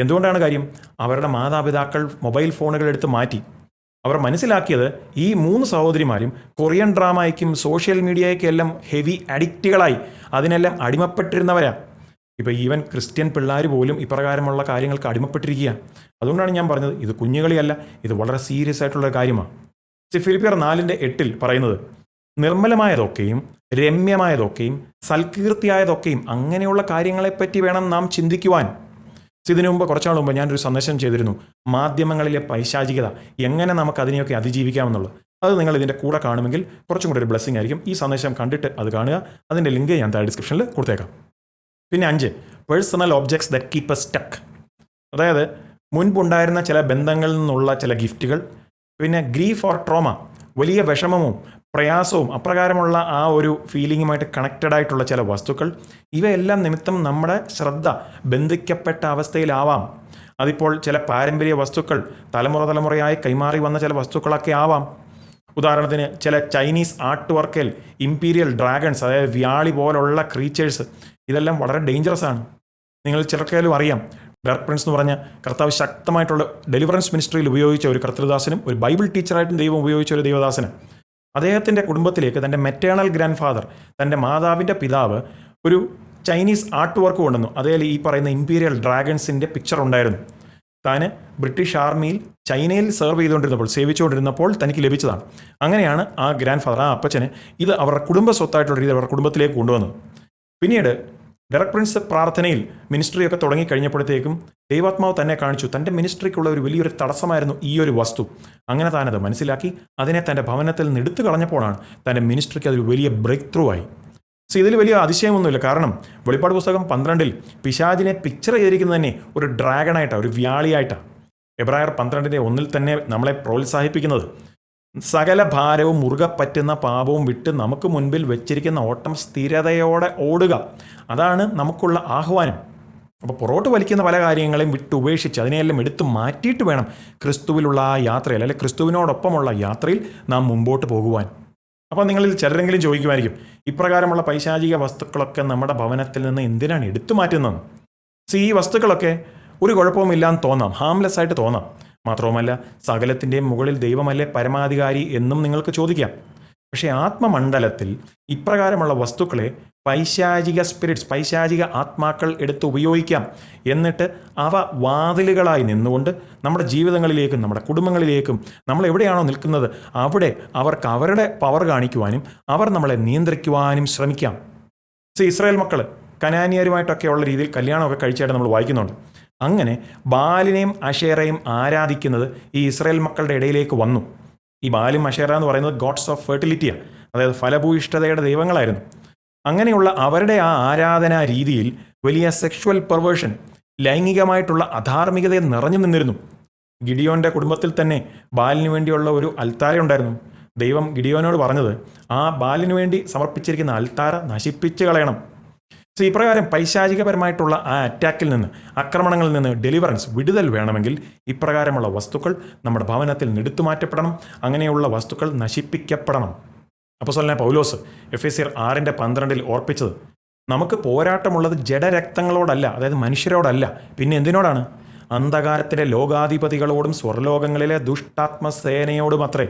Speaker 1: എന്തുകൊണ്ടാണ് കാര്യം? അവരുടെ മാതാപിതാക്കൾ മൊബൈൽ ഫോണുകൾ എടുത്ത് മാറ്റി. അവർ മനസ്സിലാക്കിയത് ഈ 3 സഹോദരിമാരും കൊറിയൻ ഡ്രാമയ്ക്കും സോഷ്യൽ മീഡിയയ്ക്കും എല്ലാം ഹെവി അഡിക്റ്റുകളായി അതിനെല്ലാം അടിമപ്പെട്ടിരുന്നവരാണ്. ഇപ്പോൾ ഈവൻ ക്രിസ്ത്യൻ പിള്ളേർ പോലും ഇപ്രകാരമുള്ള കാര്യങ്ങൾക്ക് അടിമപ്പെട്ടിരിക്കുക. അതുകൊണ്ടാണ് ഞാൻ പറഞ്ഞത് ഇത് കുഞ്ഞുകളിയല്ല, ഇത് വളരെ സീരിയസ് ആയിട്ടുള്ള കാര്യമാണ്. ഫിലിപ്പിയർ 4:8 പറയുന്നത്, നിർമ്മലമായതൊക്കെയും രമ്യമായതൊക്കെയും സൽകീർത്തിയായതൊക്കെയും അങ്ങനെയുള്ള കാര്യങ്ങളെപ്പറ്റി വേണം നാം ചിന്തിക്കുവാൻ. ഇതിനു മുമ്പ് കുറച്ചാൾ മുമ്പ് ഞാനൊരു സന്ദേശം ചെയ്തിരുന്നു, മാധ്യമങ്ങളിലെ പൈശാചികത എങ്ങനെ നമുക്ക് അതിനെയൊക്കെ അതിജീവിക്കാമെന്നുള്ളത്. അത് നിങ്ങൾ ഇതിൻ്റെ കൂടെ കാണുമെങ്കിൽ കുറച്ചും കൂടി ഒരു ബ്ലെസ്സിങ് ആയിരിക്കും. ഈ സന്ദേശം കണ്ടിട്ട് അത് കാണുക. അതിൻ്റെ ലിങ്ക് ഞാൻ താഴെ ഡിസ്ക്രിപ്ഷനിൽ കൊടുത്തേക്കാം. പിന്നെ 5, personal objects that keep S stuck. അതായത് മുൻപുണ്ടായിരുന്ന ചില ബന്ധങ്ങളിൽ നിന്നുള്ള ചില ഗിഫ്റ്റുകൾ, പിന്നെ ഗ്രീഫ് ഓർ ട്രോമ, വലിയ വിഷമവും പ്രയാസവും അപ്രകാരമുള്ള ആ ഒരു ഫീലിങ്ങുമായിട്ട് കണക്റ്റഡ് ആയിട്ടുള്ള ചില വസ്തുക്കൾ, ഇവയെല്ലാം നിമിത്തം നമ്മുടെ ശ്രദ്ധ ബന്ധിക്കപ്പെട്ട അവസ്ഥയിലാവാം. അതിപ്പോൾ ചില പാരമ്പര്യ വസ്തുക്കൾ, തലമുറയായി കൈമാറി വന്ന ചില വസ്തുക്കളൊക്കെ ആവാം. ഉദാഹരണത്തിന് ചില ചൈനീസ് ആർട്ട് വർക്കിൽ ഇമ്പീരിയൽ ഡ്രാഗൺസ്, അതായത് വ്യാളി പോലുള്ള ക്രീച്ചേഴ്സ്, ഇതെല്ലാം വളരെ ഡേഞ്ചറസ് ആണ്. നിങ്ങൾ ചിലർക്കായാലും അറിയാം, ഡയറക്ട് പ്രിൻസ് എന്ന് പറഞ്ഞ കർത്താവ് ശക്തമായിട്ടുള്ള ഡെലിവറൻസ് മിനിസ്ട്രിയിൽ ഉപയോഗിച്ച ഒരു കർത്തൃദാസനും ഒരു ബൈബിൾ ടീച്ചറായിട്ടും ദൈവം ഉപയോഗിച്ച ഒരു ദൈവദാസനും, അദ്ദേഹത്തിൻ്റെ കുടുംബത്തിലേക്ക് തൻ്റെ മെറ്റേണൽ ഗ്രാൻഡ് ഫാദർ, തൻ്റെ മാതാവിൻ്റെ പിതാവ് ഒരു ചൈനീസ് ആർട്ട് വർക്ക് കൊണ്ടുവന്നു. അതേപോലെ ഈ പറയുന്ന ഇമ്പീരിയൽ ഡ്രാഗൺസിൻ്റെ പിക്ചർ ഉണ്ടായിരുന്നു. താൻ ബ്രിട്ടീഷ് ആർമിയിൽ ചൈനയിൽ സേവിച്ചുകൊണ്ടിരുന്നപ്പോൾ തനിക്ക് ലഭിച്ചതാണ്. അങ്ങനെയാണ് ആ ഗ്രാൻഡ് ഫാദർ, ആ അപ്പച്ചന് ഇത് അവരുടെ കുടുംബ സ്വത്തായിട്ടുള്ള രീതി അവരുടെ കുടുംബത്തിലേക്ക് കൊണ്ടുവന്നത്. പിന്നീട് ഡയറക്ട് പ്രിൻസ് പ്രാർത്ഥനയിൽ മിനിസ്ട്രിയൊക്കെ തുടങ്ങിക്കഴിഞ്ഞപ്പോഴത്തേക്കും ദൈവാത്മാവ് തന്നെ കാണിച്ചു തൻ്റെ മിനിസ്ട്രിക്കുള്ള ഒരു വലിയൊരു തടസ്സമായിരുന്നു ഈ ഒരു വസ്തു. അങ്ങനെ താനത് മനസ്സിലാക്കി അതിനെ തൻ്റെ ഭവനത്തിൽ നിന്ന് എടുത്തു കളഞ്ഞപ്പോഴാണ് തൻ്റെ മിനിസ്ട്രിക്ക് അതൊരു വലിയ ബ്രേക്ക് ത്രൂ ആയി. ഇതിൽ വലിയ അതിശയമൊന്നുമില്ല. കാരണം വെളിപ്പാട് പുസ്തകം 12 പിശാചിനെ പിക്ചർ ചെയ്തിരിക്കുന്നത് തന്നെ ഒരു ഡ്രാഗണായിട്ടാണ്, ഒരു വ്യാളിയായിട്ടാണ്. എബ്രായർ 12:1 തന്നെ നമ്മളെ പ്രോത്സാഹിപ്പിക്കുന്നത്, സകല ഭാരവും മുറുകെ പറ്റുന്ന പാപവും വിട്ട് നമുക്ക് മുൻപിൽ വെച്ചിരിക്കുന്ന ഓട്ടം സ്ഥിരതയോടെ ഓടുക, അതാണ് നമുക്കുള്ള ആഹ്വാനം. അപ്പോൾ പുറകോട്ട് വലിക്കുന്ന പല കാര്യങ്ങളെയും വിട്ട് ഉപേക്ഷിച്ച് അതിനെയെല്ലാം എടുത്ത് മാറ്റിയിട്ട് വേണം ക്രിസ്തുവിലുള്ള ആ യാത്രയിൽ, അല്ലെങ്കിൽ ക്രിസ്തുവിനോടൊപ്പമുള്ള യാത്രയിൽ നാം മുമ്പോട്ട് പോകുവാൻ. അപ്പോൾ നിങ്ങളിൽ ചിലരെങ്കിലും ചോദിക്കുമായിരിക്കും, ഇപ്രകാരമുള്ള പൈശാചിക വസ്തുക്കളൊക്കെ നമ്മുടെ ഭവനത്തിൽ നിന്ന് എന്തിനാണ് എടുത്തു മാറ്റുന്നത്? ഈ വസ്തുക്കളൊക്കെ ഒരു കുഴപ്പവുമില്ലാന്ന് തോന്നാം, ഹാംലെസ് ആയിട്ട് തോന്നാം. മാത്രവുമല്ല, സകലത്തിൻ്റെയും മുകളിൽ ദൈവമല്ലേ പരമാധികാരി എന്നും നിങ്ങൾക്ക് ചോദിക്കാം. പക്ഷേ ആത്മമണ്ഡലത്തിൽ ഇപ്രകാരമുള്ള വസ്തുക്കളെ പൈശാചിക സ്പിരിറ്റ്സ്, പൈശാചിക ആത്മാക്കൾ എടുത്ത് ഉപയോഗിക്കാം. എന്നിട്ട് അവ വാതിലുകളായി നിന്നുകൊണ്ട് നമ്മുടെ ജീവിതങ്ങളിലേക്കും നമ്മുടെ കുടുംബങ്ങളിലേക്കും നമ്മൾ എവിടെയാണോ നിൽക്കുന്നത് അവിടെ അവർക്ക് അവരുടെ പവർ കാണിക്കുവാനും അവർ നമ്മളെ നിയന്ത്രിക്കുവാനും ശ്രമിക്കാം. ഇസ്രായേൽ മക്കൾ കനാനിയരുമായിട്ടൊക്കെയുള്ള രീതിയിൽ കല്യാണമൊക്കെ കഴിച്ചായിട്ട് നമ്മൾ വായിക്കുന്നുണ്ട്. അങ്ങനെ ബാലിനെയും അഷേറയും ആരാധിക്കുന്നത് ഈ ഇസ്രായേൽ മക്കളുടെ ഇടയിലേക്ക് വന്നു. ഈ ബാലും അഷേറ എന്ന് പറയുന്നത് ഗോഡ്സ് ഓഫ് ഫെർട്ടിലിറ്റിയാണ്, അതായത് ഫലഭൂയിഷ്ഠതയുടെ ദൈവങ്ങളായിരുന്നു. അങ്ങനെയുള്ള അവരുടെ ആ ആരാധനാ രീതിയിൽ വലിയ സെക്ഷുവൽ പെർവേർഷൻ, ലൈംഗികമായിട്ടുള്ള അധാർമികതയെ നിറഞ്ഞു നിന്നിരുന്നു. ഗിഡിയോൻ്റെ കുടുംബത്തിൽ തന്നെ ബാലിന് വേണ്ടിയുള്ള ഒരു അൽത്താര ഉണ്ടായിരുന്നു. ദൈവം ഗിഡിയോനോട് പറഞ്ഞത് ആ ബാലിന് വേണ്ടി സമർപ്പിച്ചിരിക്കുന്ന അൽത്താര നശിപ്പിച്ച് കളയണം. ഇപ്രകാരം പൈശാചികപരമായിട്ടുള്ള ആ അറ്റാക്കിൽ നിന്ന്, ആക്രമണങ്ങളിൽ നിന്ന് ഡെലിവറൻസ്, വിടുതൽ വേണമെങ്കിൽ ഇപ്രകാരമുള്ള വസ്തുക്കൾ നമ്മുടെ ഭവനത്തിൽ നിന്ന് എടുത്തു മാറ്റപ്പെടണം. അങ്ങനെയുള്ള വസ്തുക്കൾ നശിപ്പിക്കപ്പെടണം. അപ്പോസ്തലനായ പൗലോസ് എഫെസ്യർ 6:12 ഓർപ്പിച്ചത്, നമുക്ക് പോരാട്ടമുള്ളത് ജഡരക്തങ്ങളോടല്ല, അതായത് മനുഷ്യരോടല്ല, പിന്നെ എന്തിനോടാണ്? അന്ധകാരത്തിലെ ലോകാധിപതികളോടും സ്വർലോകങ്ങളിലെ ദുഷ്ടാത്മസേനയോടും അത്രേ.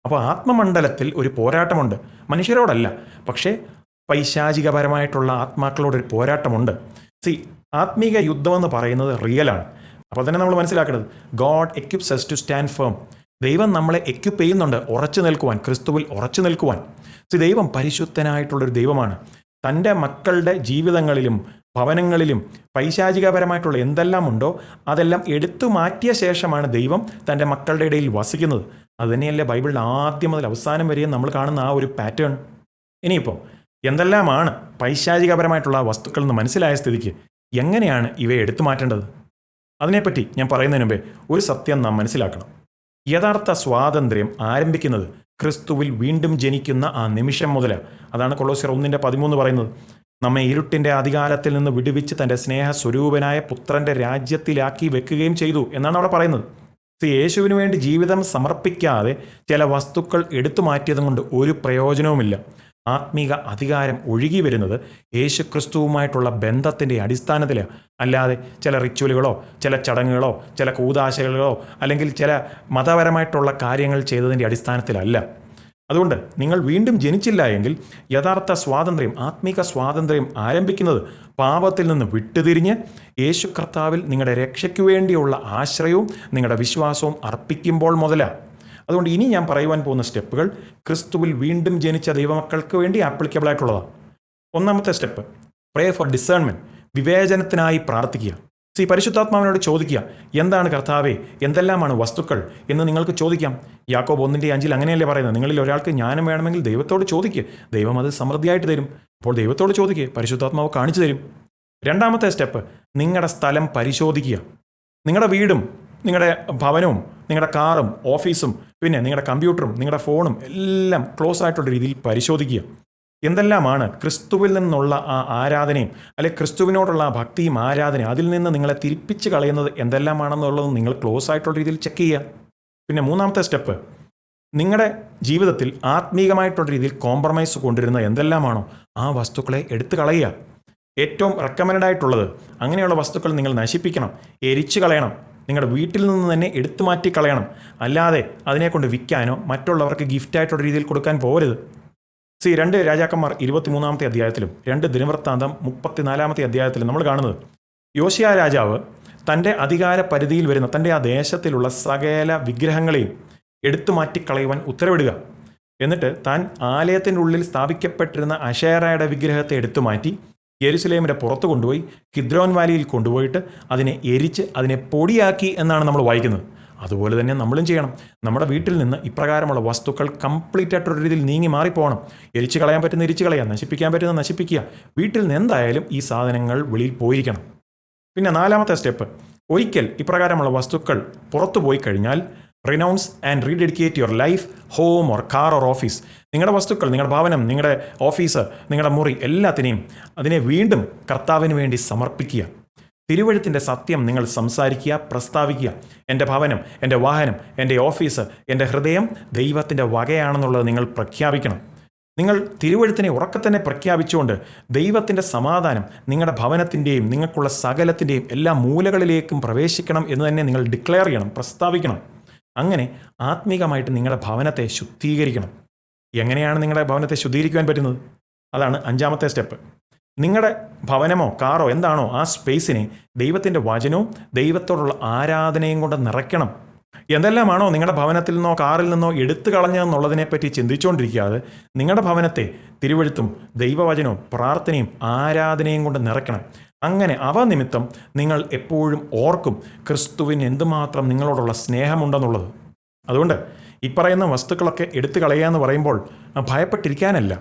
Speaker 1: അപ്പോൾ ആത്മമണ്ഡലത്തിൽ ഒരു പോരാട്ടമുണ്ട്, മനുഷ്യരോടല്ല, പക്ഷേ പൈശാചികപരമായിട്ടുള്ള ആത്മാക്കളോടൊരു പോരാട്ടമുണ്ട്. ആത്മീക യുദ്ധമെന്ന് പറയുന്നത് റിയലാണ്. അപ്പോൾ തന്നെ നമ്മൾ മനസ്സിലാക്കേണ്ടത്, God equips us to stand firm. ദൈവം നമ്മളെ എക്വിപ്പ് ചെയ്യുന്നുണ്ട് ഉറച്ചു നിൽക്കുവാൻ, ക്രിസ്തുവിൽ ഉറച്ചു നിൽക്കുവാൻ. ദൈവം പരിശുദ്ധനായിട്ടുള്ളൊരു ദൈവമാണ്. തൻ്റെ മക്കളുടെ ജീവിതങ്ങളിലും ഭവനങ്ങളിലും പൈശാചികപരമായിട്ടുള്ള എന്തെല്ലാം ഉണ്ടോ അതെല്ലാം എടുത്തു മാറ്റിയ ശേഷമാണ് ദൈവം തൻ്റെ മക്കളുടെ ഇടയിൽ വസിക്കുന്നത്. അതുതന്നെയല്ലേ ബൈബിളിൽ ആദ്യം മുതൽ അവസാനം വരെയും നമ്മൾ കാണുന്ന ആ ഒരു പാറ്റേൺ. ഇനിയിപ്പോൾ എന്തെല്ലാമാണ് പൈശാചികപരമായിട്ടുള്ള വസ്തുക്കൾ എന്ന് മനസ്സിലായ സ്ഥിതിക്ക് എങ്ങനെയാണ് ഇവയെ എടുത്തു മാറ്റേണ്ടത്? അതിനെപ്പറ്റി ഞാൻ പറയുന്നതിന് മുമ്പേ ഒരു സത്യം നാം മനസ്സിലാക്കണം. യഥാർത്ഥ സ്വാതന്ത്ര്യം ആരംഭിക്കുന്നത് ക്രിസ്തുവിൽ വീണ്ടും ജനിക്കുന്ന ആ നിമിഷം മുതൽ. അതാണ് കൊളോസ്യർ 1:13 പറയുന്നത്. നമ്മെ ഇരുട്ടിൻ്റെ അധികാരത്തിൽ നിന്ന് വിടുവിച്ച് തൻ്റെ സ്നേഹസ്വരൂപനായ പുത്രൻ്റെ രാജ്യത്തിലാക്കി വെക്കുകയും ചെയ്തു എന്നാണ് അവിടെ പറയുന്നത്. യേശുവിന് വേണ്ടി ജീവിതം സമർപ്പിക്കാതെ ചില വസ്തുക്കൾ എടുത്തു മാറ്റിയതും കൊണ്ട് ഒരു പ്രയോജനവുമില്ല. ആത്മീക അധികാരം ഒഴുകി വരുന്നത് യേശു ക്രിസ്തുവുമായിട്ടുള്ള ബന്ധത്തിൻ്റെ അടിസ്ഥാനത്തിലാണ്, അല്ലാതെ ചില റിച്വലുകളോ ചില ചടങ്ങുകളോ ചില കൂദാശകളോ അല്ലെങ്കിൽ ചില മതപരമായിട്ടുള്ള കാര്യങ്ങൾ ചെയ്തതിൻ്റെ അടിസ്ഥാനത്തിലല്ല. അതുകൊണ്ട് നിങ്ങൾ വീണ്ടും ജനിച്ചില്ല എങ്കിൽ യഥാർത്ഥ സ്വാതന്ത്ര്യം, ആത്മീക സ്വാതന്ത്ര്യം ആരംഭിക്കുന്നത് പാപത്തിൽ നിന്ന് വിട്ടുതിരിഞ്ഞ് യേശു കർത്താവിൽ നിങ്ങളുടെ രക്ഷയ്ക്കു വേണ്ടിയുള്ള ആശ്രയവും നിങ്ങളുടെ വിശ്വാസവും അർപ്പിക്കുമ്പോൾ മുതലാണ്. അതുകൊണ്ട് ഇനി ഞാൻ പറയുവാൻ പോകുന്ന സ്റ്റെപ്പുകൾ ക്രിസ്തുവിൽ വീണ്ടും ജനിച്ച ദൈവമക്കൾക്ക് വേണ്ടി ആപ്ലിക്കബിൾ ആയിട്ടുള്ളതാണ്. ഒന്നാമത്തെ സ്റ്റെപ്പ്, പ്രേ ഫോർ ഡിസേൺമെൻറ്റ്, വിവേചനത്തിനായി പ്രാർത്ഥിക്കുക. പരിശുദ്ധാത്മാവിനോട് ചോദിക്കുക, എന്താണ് കർത്താവേ, എന്തെല്ലാമാണ് വസ്തുക്കൾ എന്ന് നിങ്ങൾക്ക് ചോദിക്കാം. യാക്കോബ് 1:5 അങ്ങനെയല്ലേ പറയുന്നത്, നിങ്ങളിൽ ഒരാൾക്ക് ജ്ഞാനം വേണമെങ്കിൽ ദൈവത്തോട് ചോദിക്കുക, ദൈവം അത് സമൃദ്ധിയായിട്ട് തരും. അപ്പോൾ ദൈവത്തോട് ചോദിക്കുക, പരിശുദ്ധാത്മാവ് കാണിച്ചു തരും. രണ്ടാമത്തെ സ്റ്റെപ്പ്, നിങ്ങളുടെ സ്ഥലം പരിശോധിക്കുക. നിങ്ങളുടെ വീടും നിങ്ങളുടെ ഭവനവും നിങ്ങളുടെ കാറും ഓഫീസും പിന്നെ നിങ്ങളുടെ കമ്പ്യൂട്ടറും നിങ്ങളുടെ ഫോണും എല്ലാം ക്ലോസ് ആയിട്ടുള്ള രീതിയിൽ പരിശോധിക്കുക. എന്തെല്ലാമാണ് ക്രിസ്തുവിൽ നിന്നുള്ള ആ ആരാധനയും അല്ലെങ്കിൽ ക്രിസ്തുവിനോടുള്ള ആ ഭക്തിയും ആരാധനയും അതിൽ നിന്ന് നിങ്ങളെ തിരിപ്പിച്ച് കളയുന്നത് എന്തെല്ലാമാണെന്നുള്ളത് നിങ്ങൾ ക്ലോസ് ആയിട്ടുള്ള രീതിയിൽ ചെക്ക് ചെയ്യുക. പിന്നെ മൂന്നാമത്തെ സ്റ്റെപ്പ്, നിങ്ങളുടെ ജീവിതത്തിൽ ആത്മീകമായിട്ടുള്ള രീതിയിൽ കോംപ്രമൈസ് കൊണ്ടുവരുന്ന എന്തെല്ലാമാണോ ആ വസ്തുക്കളെ എടുത്തു കളയുക. ഏറ്റവും റെക്കമെൻഡ് ആയിട്ടുള്ളത് അങ്ങനെയുള്ള വസ്തുക്കൾ നിങ്ങൾ നശിപ്പിക്കണം, എരിച്ചു കളയണം, നിങ്ങളുടെ വീട്ടിൽ നിന്ന് തന്നെ എടുത്തു മാറ്റി കളയണം. അല്ലാതെ അതിനെക്കൊണ്ട് വിൽക്കാനോ മറ്റുള്ളവർക്ക് ഗിഫ്റ്റായിട്ടുള്ള രീതിയിൽ കൊടുക്കാൻ പോകരുത്. 2 രാജാക്കന്മാർ 23-ാമത്തെ അധ്യായത്തിലും 2 ദിനവൃത്താന്തം 34-ാമത്തെ അധ്യായത്തിലും നമ്മൾ കാണുന്നത്, യോശിയ രാജാവ് തൻ്റെ അധികാര പരിധിയിൽ വരുന്ന തൻ്റെ ആ ദേശത്തിലുള്ള സകല വിഗ്രഹങ്ങളെയും എടുത്തു മാറ്റിക്കളയുവാൻ ഉത്തരവിടുക. എന്നിട്ട് താൻ ആലയത്തിൻ്റെ ഉള്ളിൽ സ്ഥാപിക്കപ്പെട്ടിരുന്ന അശേറയുടെ വിഗ്രഹത്തെ എടുത്തു മാറ്റി യെരുസലേമിൻ്റെ പുറത്ത് കൊണ്ടുപോയി കിദ്രോൻ വാലിയിൽ കൊണ്ടുപോയിട്ട് അതിനെ എരിച്ച് അതിനെ പൊടിയാക്കി എന്നാണ് നമ്മൾ വായിക്കുന്നത്. അതുപോലെ തന്നെ നമ്മളും ചെയ്യണം. നമ്മുടെ വീട്ടിൽ നിന്ന് ഇപ്രകാരമുള്ള വസ്തുക്കൾ കംപ്ലീറ്റ് ആയിട്ടൊരു രീതിയിൽ നീങ്ങി മാറിപ്പോകണം. എരിച്ചു കളയാൻ പറ്റുന്ന എരിച്ചു കളയുക, നശിപ്പിക്കാൻ പറ്റുന്ന നശിപ്പിക്കുക. വീട്ടിൽ നിന്ന് എന്തായാലും ഈ സാധനങ്ങൾ വെളിയിൽ പോയിരിക്കണം. പിന്നെ 4-ാമത്തെ സ്റ്റെപ്പ്, ഒരിക്കൽ ഇപ്രകാരമുള്ള വസ്തുക്കൾ പുറത്തു പോയി കഴിഞ്ഞാൽ renounce and rededicate your life, home or car or office. നിങ്ങളുടെ വസ്തുക്കൾ, നിങ്ങളുടെ ഭവനം, നിങ്ങളുടെ ഓഫീസ്, നിങ്ങളുടെ മുറി എല്ലാത്തിനെയും അതിനെ വീണ്ടും കർത്താവിന് വേണ്ടി സമർപ്പിക്കുക. തിരുവഴുത്തിൻ്റെ സത്യം നിങ്ങൾ സംസാരിക്കുക, പ്രസ്താവിക്കുക. എൻ്റെ ഭവനം, എൻ്റെ വാഹനം, എൻ്റെ ഓഫീസ്, എൻ്റെ ഹൃദയം ദൈവത്തിൻ്റെ വകയാണെന്നുള്ളത് നിങ്ങൾ പ്രഖ്യാപിക്കണം. നിങ്ങൾ തിരുവഴുത്തിനെ ഉറക്കത്തന്നെ പ്രഖ്യാപിച്ചുകൊണ്ട് ദൈവത്തിൻ്റെ സമാധാനം നിങ്ങളുടെ ഭവനത്തിൻ്റെയും നിങ്ങൾക്കുള്ള സകലത്തിൻ്റെയും എല്ലാ മൂലകളിലേക്കും പ്രവേശിക്കണം എന്ന് തന്നെ നിങ്ങൾ ഡിക്ലെയർ ചെയ്യണം, പ്രസ്താവിക്കണം. അങ്ങനെ ആത്മീകമായിട്ട് നിങ്ങളുടെ ഭവനത്തെ ശുദ്ധീകരിക്കണം. എങ്ങനെയാണ് നിങ്ങളുടെ ഭവനത്തെ ശുദ്ധീകരിക്കുവാൻ പറ്റുന്നത്? അതാണ് 5ാമത്തെ സ്റ്റെപ്പ്. നിങ്ങളുടെ ഭവനമോ കാറോ എന്താണോ ആ സ്പേസിനെ ദൈവത്തിൻ്റെ വചനവും ദൈവത്തോടുള്ള ആരാധനയും കൊണ്ട് നിറയ്ക്കണം. എന്തെല്ലാമാണോ നിങ്ങളുടെ ഭവനത്തിൽ നിന്നോ കാറിൽ നിന്നോ എടുത്തു കളഞ്ഞതെന്നുള്ളതിനെപ്പറ്റി ചിന്തിച്ചുകൊണ്ടിരിക്കാതെ നിങ്ങളുടെ ഭവനത്തെ തിരുവെഴുത്തും ദൈവവചനവും പ്രാർത്ഥനയും ആരാധനയും കൊണ്ട് നിറയ്ക്കണം. അങ്ങനെ അവ നിമിത്തം നിങ്ങൾ എപ്പോഴും ഓർക്കും ക്രിസ്തുവിന് എന്തുമാത്രം നിങ്ങളോടുള്ള സ്നേഹമുണ്ടെന്നുള്ളത്. അതുകൊണ്ട് ഇപ്പറയുന്ന വസ്തുക്കളൊക്കെ എടുത്തു കളയുക എന്ന് പറയുമ്പോൾ ഭയപ്പെട്ടിരിക്കാനല്ല.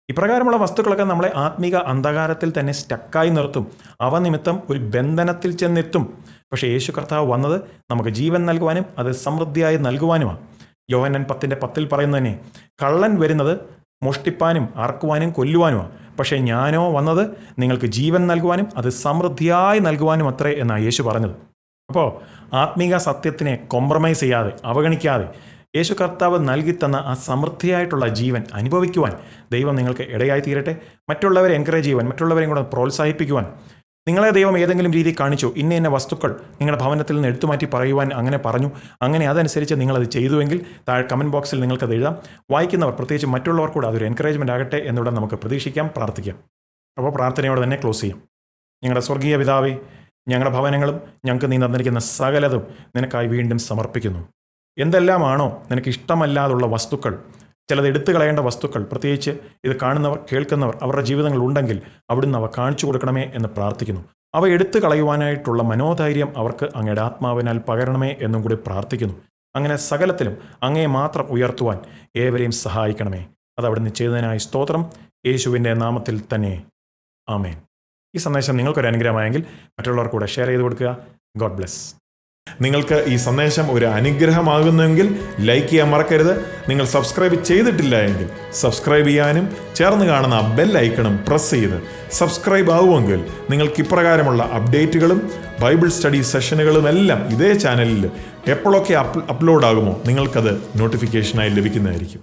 Speaker 1: ഇപ്രകാരമുള്ള വസ്തുക്കളൊക്കെ നമ്മളെ ആത്മീക അന്ധകാരത്തിൽ തന്നെ സ്റ്റക്കായി നിർത്തും. അവ നിമിത്തം ഒരു ബന്ധനത്തിൽ ചെന്നെത്തും. പക്ഷേ യേശു കർത്താവ് വന്നത് നമുക്ക് ജീവൻ നൽകുവാനും അത് സമൃദ്ധിയായി നൽകുവാനുമാണ്. യോഹന്നാൻ 10:10 പറയുന്നത് തന്നെ, കള്ളൻ വരുന്നത് മോഷ്ടിപ്പാനും അറക്കുവാനും കൊല്ലുവാനുമാണ്, പക്ഷേ ഞാനോ വന്നത് നിങ്ങൾക്ക് ജീവൻ നൽകുവാനും അത് സമൃദ്ധിയായി നൽകുവാനും അത്രേ എന്നാണ് യേശു പറഞ്ഞത്. അപ്പോൾ ആത്മീക സത്യത്തിനെ കോംപ്രമൈസ് ചെയ്യാതെ അവഗണിക്കാതെ യേശു കർത്താവ് നൽകിത്തന്ന ആ സമൃദ്ധിയായിട്ടുള്ള ജീവൻ അനുഭവിക്കുവാൻ ദൈവം നിങ്ങൾക്ക് ഇടയായി തീരട്ടെ. മറ്റുള്ളവരെ എൻകറേജ് ചെയ്യുവാൻ, മറ്റുള്ളവരെയും കൂടെ പ്രോത്സാഹിപ്പിക്കുവാൻ നിങ്ങളെ ദൈവം ഏതെങ്കിലും രീതി കാണിച്ചു, ഇന്ന വസ്തുക്കൾ നിങ്ങളുടെ ഭവനത്തിൽ നിന്ന് എടുത്തുമാറ്റി പറയുവാൻ അങ്ങനെ പറഞ്ഞു, അങ്ങനെ അതനുസരിച്ച് നിങ്ങളത് ചെയ്തുവെങ്കിൽ താഴെ കമൻറ്റ് ബോക്സിൽ നിങ്ങൾക്കത് എഴുതാം. വായിക്കുന്നവർ, പ്രത്യേകിച്ച് മറ്റുള്ളവർ കൂടെ അതൊരു എൻകറേജ്മെൻ്റ് ആകട്ടെ എന്നിവിടെ നമുക്ക് പ്രതീക്ഷിക്കാം, പ്രാർത്ഥിക്കാം. അപ്പോൾ പ്രാർത്ഥനയോടെ തന്നെ ക്ലോസ് ചെയ്യാം. ഞങ്ങളുടെ സ്വർഗീയ പിതാവേ, ഞങ്ങളുടെ ഭവനങ്ങളും ഞങ്ങൾക്ക് നീ തന്നിരിക്കുന്ന സകലതും നിനക്കായി വീണ്ടും സമർപ്പിക്കുന്നു. എന്തെല്ലാമാണോ നിനക്ക് ഇഷ്ടമല്ലാതുള്ള വസ്തുക്കൾ, ചിലത് എടുത്തു കളയേണ്ട വസ്തുക്കൾ, പ്രത്യേകിച്ച് ഇത് കാണുന്നവർ കേൾക്കുന്നവർ അവരുടെ ജീവിതങ്ങൾ ഉണ്ടെങ്കിൽ അവിടുന്ന് അവ കാണിച്ചു കൊടുക്കണമേ എന്ന് പ്രാർത്ഥിക്കുന്നു. അവ എടുത്തു കളയുവാനായിട്ടുള്ള മനോധൈര്യം അവർക്ക് അങ്ങയുടെ ആത്മാവിനാൽ പകരണമേ എന്നും കൂടി പ്രാർത്ഥിക്കുന്നു. അങ്ങനെ സകലത്തിലും അങ്ങയെ മാത്രം ഉയർത്തുവാൻ ഏവരെയും സഹായിക്കണമേ. അത് അവിടുന്ന് ചെയ്തതിനായി സ്തോത്രം, യേശുവിൻ്റെ നാമത്തിൽ തന്നെ, ആമേൻ. ഈ സന്ദേശം നിങ്ങൾക്കൊരു അനുഗ്രഹമായെങ്കിൽ മറ്റുള്ളവർ കൂടെ ഷെയർ ചെയ്ത് കൊടുക്കുക. God bless.
Speaker 2: നിങ്ങൾക്ക് ഈ സന്ദേശം ഒരു അനുഗ്രഹമാകുന്നുവെങ്കിൽ ലൈക്ക് ചെയ്യാൻ മറക്കരുത്. നിങ്ങൾ സബ്സ്ക്രൈബ് ചെയ്തിട്ടില്ല എങ്കിൽ സബ്സ്ക്രൈബ് ചെയ്യാനും ചേർന്ന് കാണുന്ന ബെൽ ഐക്കണും പ്രസ് ചെയ്ത് സബ്സ്ക്രൈബ് ആവുമെങ്കിൽ നിങ്ങൾക്ക് ഇപ്രകാരമുള്ള അപ്ഡേറ്റുകളും ബൈബിൾ സ്റ്റഡി സെഷനുകളും എല്ലാം ഇതേ ചാനലിൽ എപ്പോഴൊക്കെ അപ്ലോഡ് ആകുമോ നിങ്ങൾക്കത് നോട്ടിഫിക്കേഷനായി ലഭിക്കുന്നതായിരിക്കും.